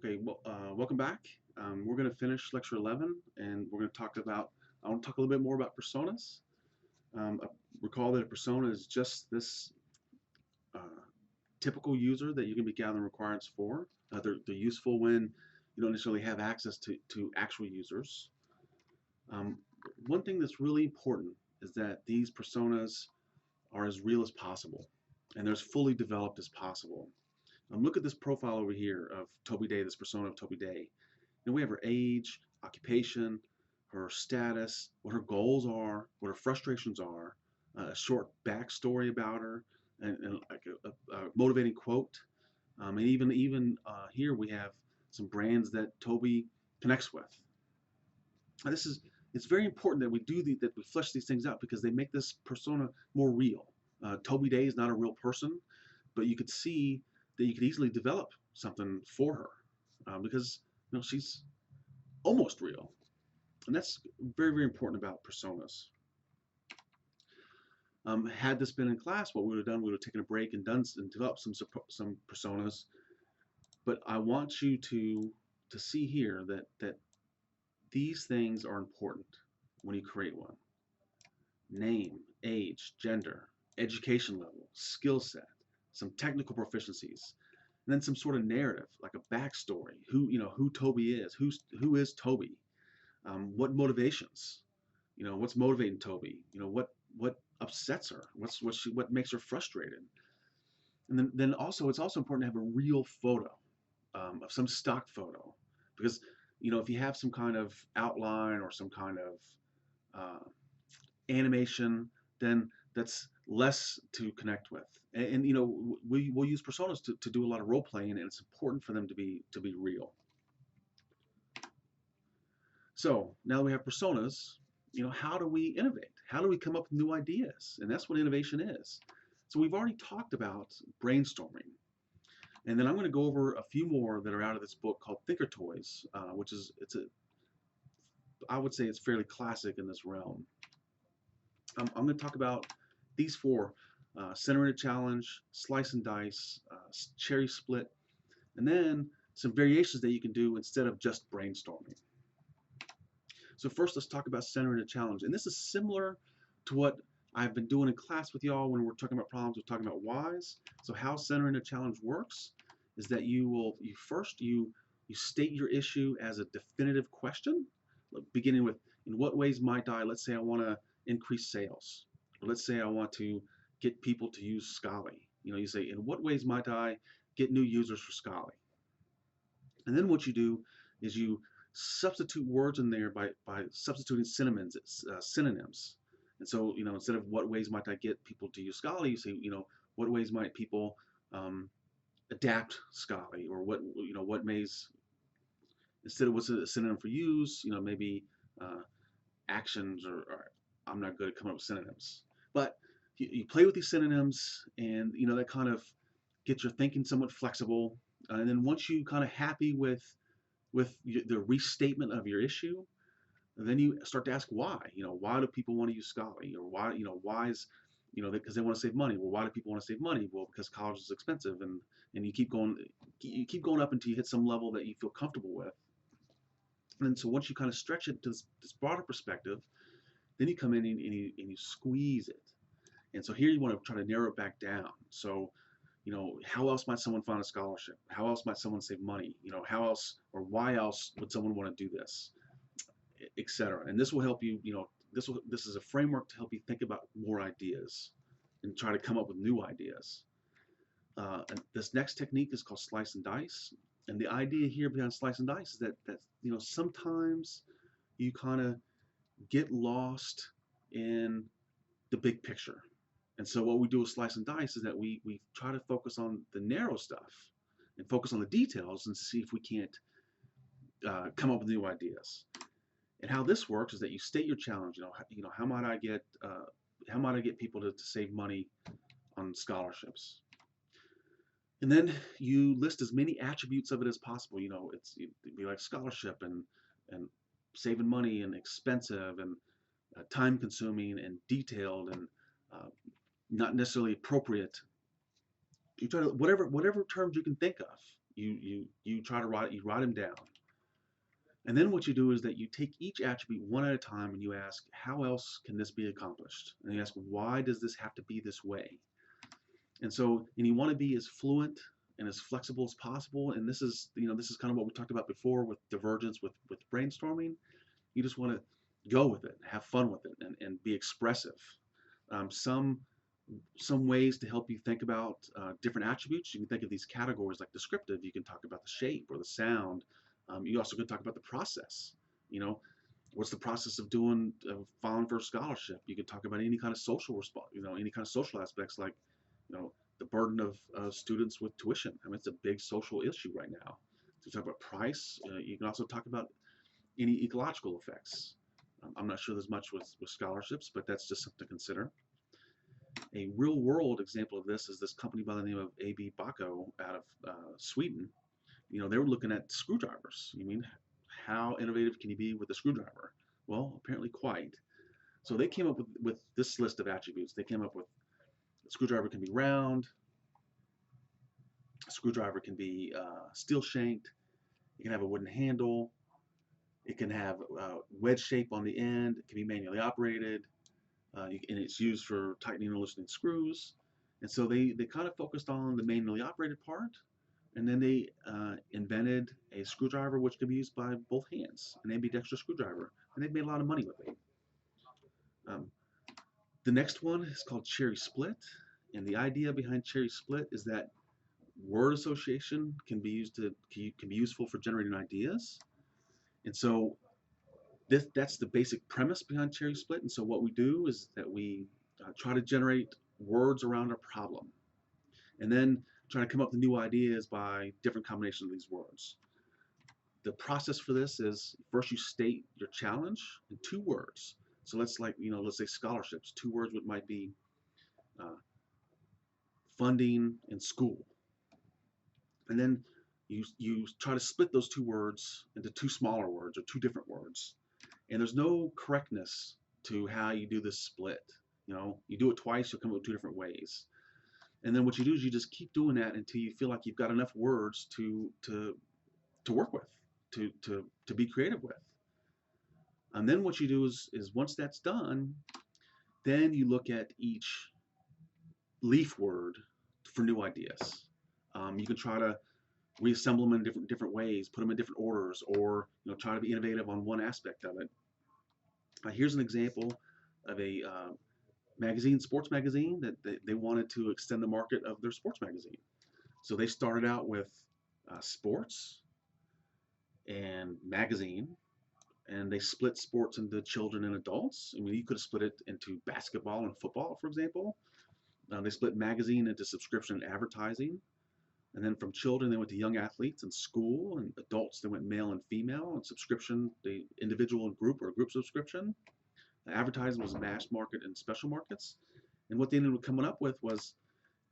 Okay, well, welcome back. We're going to finish lecture 11, and we're going to talk about, I want to talk a little bit more about personas. Uh, Recall that a persona is just this uh, typical user that you can be gathering requirements for. They're useful when you don't necessarily have access to actual users. Um, One thing that's really important is that these personas are as real as possible, and they're as fully developed as possible. Look at this profile over here of Toby Day, this persona of Toby Day. And we have her age, occupation, her status, what her goals are, what her frustrations are, a short backstory about her, and like a motivating quote. And even here we have some brands that Toby connects with. And it's very important that that we flesh these things out because they make this persona more real. Toby Day is not a real person, but you could see that you could easily develop something for her because she's almost real. And that's very, very important about personas. Had this been in class, what we would have done, we would have taken a break and developed some personas. But I want you to see here that these things are important when you create one. Name, age, gender, education level, skill set, some technical proficiencies, and then some sort of narrative, like a backstory. Who Toby is, who is Toby, what motivations, what's motivating Toby, what upsets her, what makes her frustrated, and then also it's also important to have a real photo, of some stock photo, because if you have some kind of outline or some kind of animation, then that's less to connect with. And we'll use personas to do a lot of role playing, and it's important for them to be real. So now that we have personas, how do we innovate? How do we come up with new ideas? And that's what innovation is. So we've already talked about brainstorming. And then I'm going to go over a few more that are out of this book called Thinker Toys, which is, I would say it's fairly classic in this realm. I'm going to talk about these four: center in a challenge, slice and dice, cherry split, and then some variations that you can do instead of just brainstorming. So first, let's talk about centering a challenge. And this is similar to what I've been doing in class with y'all when we're talking about problems, we're talking about whys. So how centering a challenge works is that you state your issue as a definitive question, beginning with, in what ways might I, let's say I want to increase sales, or let's say I want to get people to use Scholly. You say, in what ways might I get new users for Scholly? And then what you do is you substitute words in there by substituting synonyms. And so, instead of what ways might I get people to use Scholly, you say, what ways might people adapt Scholly, or what ways, instead of what's a synonym for use, maybe actions, or I'm not good at coming up with synonyms. But you play with these synonyms, and that kind of gets your thinking somewhat flexible. And then once you kind of happy with the restatement of your issue, then you start to ask why. Why do people want to use Scholly, or why is, because they want to save money. Well, why do people want to save money? Well, because college is expensive, and you keep going up until you hit some level that you feel comfortable with. And so once you kind of stretch it to this broader perspective, then you come in and you squeeze it. And so here you want to try to narrow it back down. So, how else might someone find a scholarship? How else might someone save money? How else or why else would someone want to do this, etc. And this will help you. This is a framework to help you think about more ideas and try to come up with new ideas. And this next technique is called slice and dice. And the idea here behind slice and dice is that sometimes you kind of get lost in the big picture. And so what we do with slice and dice is that we try to focus on the narrow stuff and focus on the details and see if we can't come up with new ideas. And how this works is that you state your challenge. How might I get people to save money on scholarships? And then you list as many attributes of it as possible. It'd be like scholarship and saving money and expensive and time consuming and detailed and not necessarily appropriate. You try to whatever terms you can think of. You try to write them down. And then what you do is that you take each attribute one at a time and you ask, how else can this be accomplished? And you ask, why does this have to be this way? And you want to be as fluent and as flexible as possible. And this is, this is kind of what we talked about before with divergence, with brainstorming. You just want to go with it, have fun with it, and be expressive. Um, some some ways to help you think about different attributes. You can think of these categories like descriptive. You can talk about the shape or the sound. You also can talk about the process. You know, what's the process of doing filing for a scholarship? You can talk about any kind of social response. Any kind of social aspects like, the burden of students with tuition. I mean, it's a big social issue right now. To talk about price, you can also talk about any ecological effects. I'm not sure there's much with scholarships, but that's just something to consider. A real world example of this is this company by the name of AB Bako out of Sweden. They were looking at screwdrivers. You mean, how innovative can you be with a screwdriver? Well, apparently quite. So they came up with this list of attributes. They came up with a screwdriver can be round, a screwdriver can be steel shanked, it can have a wooden handle, it can have wedge shape on the end, it can be manually operated, and it's used for tightening and loosening screws. And so they kind of focused on the manually operated part, and then they invented a screwdriver which could be used by both hands, an ambidextrous screwdriver, and they've made a lot of money with it. Um, the next one is called Cherry Split, and the idea behind Cherry Split is that word association can be useful for generating ideas. And so that's the basic premise behind Cherry Split. And so what we do is that we try to generate words around a problem, and then try to come up with new ideas by different combinations of these words. The process for this is first you state your challenge in 2 words. So let's say scholarships. 2 words might be uh, funding and school, and then you try to split those 2 words into 2 smaller words or 2 different words. And there's no correctness to how you do this split. You do it twice, you'll come up with 2 different ways. And then what you do is you just keep doing that until you feel like you've got enough words to work with, to be creative with. And then what you do is once that's done, then you look at each leaf word for new ideas. You can try to reassemble them in different ways, put them in different orders, or try to be innovative on one aspect of it. Here's an example of a sports magazine that they wanted to extend the market of their sports magazine. So they started out with sports and magazine, and they split sports into children and adults. I mean, you could have split it into basketball and football, for example. They split magazine into subscription and advertising. And then from children, they went to young athletes and school, and adults, they went male and female, and subscription, the individual and group or group subscription. Advertising was mass market and special markets. And what they ended up coming up with was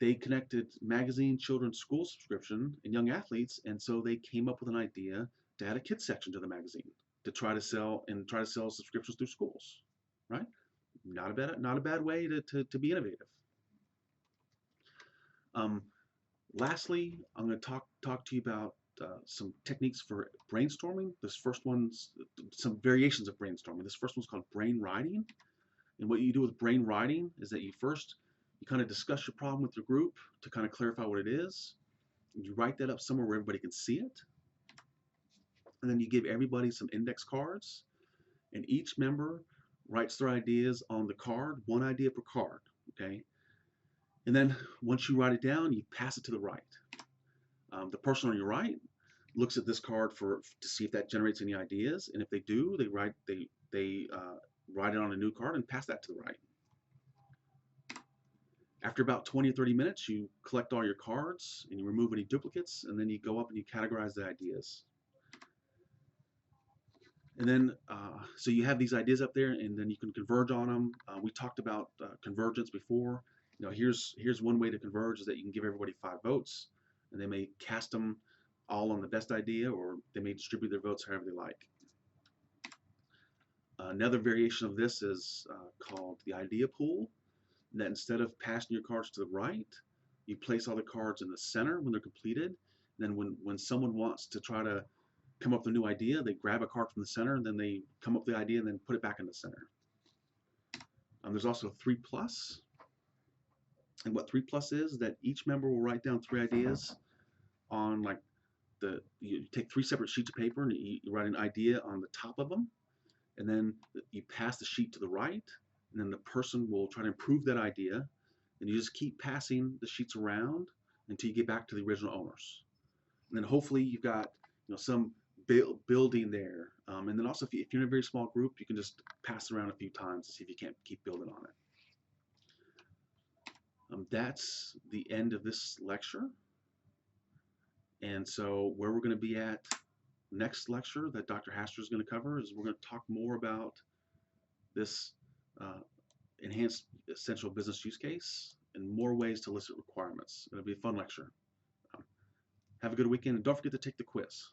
they connected magazine, children's school subscription, and young athletes. And so they came up with an idea to add a kids section to the magazine to try to sell subscriptions through schools, right? Not a bad way to be innovative. Lastly, I'm going to talk to you about some techniques for brainstorming. This first one's some variations of brainstorming. This first one's called brain writing. And what you do with brain writing is that you kind of discuss your problem with your group to kind of clarify what it is. You write that up somewhere where everybody can see it. And then you give everybody some index cards, and each member writes their ideas on the card, one idea per card, okay? And then once you write it down, you pass it to the right. The person on your right looks at this card to see if that generates any ideas, and if they do, they write it on a new card and pass that to the right. After about 20 or 30 minutes, you collect all your cards and you remove any duplicates, and then you go up and you categorize the ideas. And then, so you have these ideas up there, and then you can converge on them. We talked about convergence before. Here's one way to converge is that you can give everybody 5 votes, and they may cast them all on the best idea, or they may distribute their votes however they like. Another variation of this is called the idea pool, that instead of passing your cards to the right, you place all the cards in the center when they're completed, Then when someone wants to try to come up with a new idea, they grab a card from the center, and then they come up with the idea and then put it back in the center. There's also 3 plus. And what 3 plus is that each member will write down 3 ideas on like you take 3 separate sheets of paper and you write an idea on the top of them, and then you pass the sheet to the right, and then the person will try to improve that idea, and you just keep passing the sheets around until you get back to the original owners. And then hopefully you've got some building there. And then also if you're in a very small group, you can just pass it around a few times to see if you can't keep building on it. That's the end of this lecture. And so where we're going to be at next lecture that Dr. Haster is going to cover is we're going to talk more about this enhanced essential business use case and more ways to elicit requirements. It'll be a fun lecture. Have a good weekend, and don't forget to take the quiz.